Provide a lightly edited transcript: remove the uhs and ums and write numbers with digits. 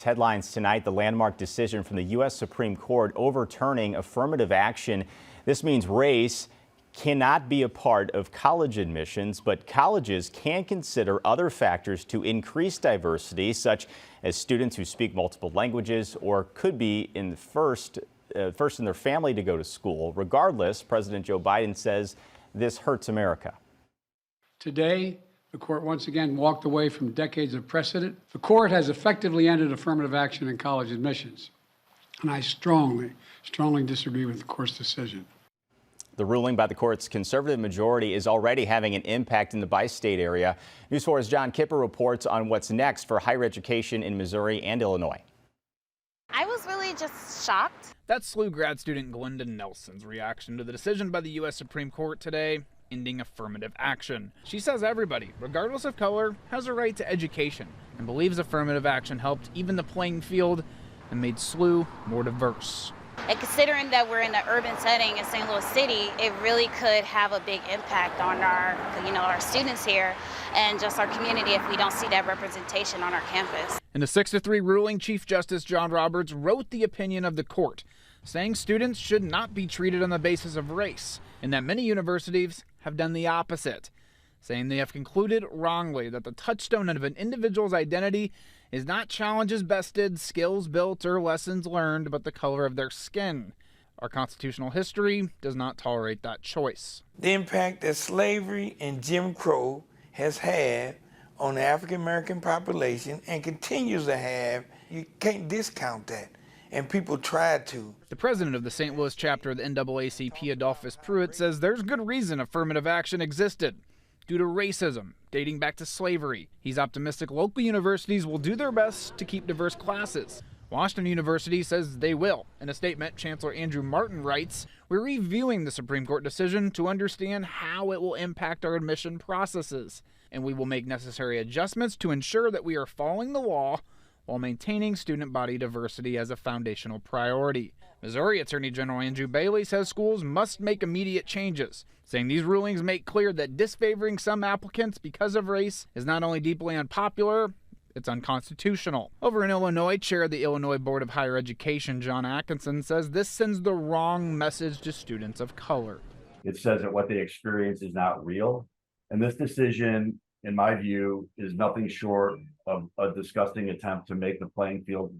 Headlines tonight, the landmark decision from the U.S. Supreme Court overturning affirmative action. This means race cannot be a part of college admissions, but colleges can consider other factors to increase diversity, such as students who speak multiple languages or could be in the first in their family to go to school. Regardless, President Joe Biden says this hurts America. Today, the court once again walked away from decades of precedent. The court has effectively ended affirmative action in college admissions, and I strongly disagree with the court's decision. The ruling by the court's conservative majority is already having an impact in the bi-state area. News 4's John Kipper reports on what's next for higher education in Missouri and Illinois. I was really just shocked. That's SLU grad student Glenda Nelson's reaction to the decision by the U.S. Supreme Court today, ending affirmative action. She says everybody, regardless of color, has a right to education and believes affirmative action helped even the playing field and made SLU more diverse. And considering that we're in an urban setting in St. Louis City, it really could have a big impact on our students here and just our community if we don't see that representation on our campus. In a 6-3 ruling, Chief Justice John Roberts wrote the opinion of the court, saying students should not be treated on the basis of race, and that many universities have done the opposite, saying they have concluded wrongly that the touchstone of an individual's identity is not challenges bested, skills built, or lessons learned, but the color of their skin. Our constitutional history does not tolerate that choice. The impact that slavery and Jim Crow has had on the African American population and continues to have, you can't discount that. And people tried to. The president of the St. Louis chapter of the NAACP, Adolphus Pruitt, says there's good reason affirmative action existed due to racism dating back to slavery. He's optimistic local universities will do their best to keep diverse classes. Washington University says they will. In a statement, Chancellor Andrew Martin writes, "We're reviewing the Supreme Court decision to understand how it will impact our admission processes, and we will make necessary adjustments to ensure that we are following the law while maintaining student body diversity as a foundational priority." Missouri Attorney General Andrew Bailey says schools must make immediate changes, saying these rulings make clear that disfavoring some applicants because of race is not only deeply unpopular, it's unconstitutional. Over in Illinois, Chair of the Illinois Board of Higher Education, John Atkinson, says this sends the wrong message to students of color. It says that what they experience is not real. And this decision, in my view, is nothing short of a disgusting attempt to make the playing field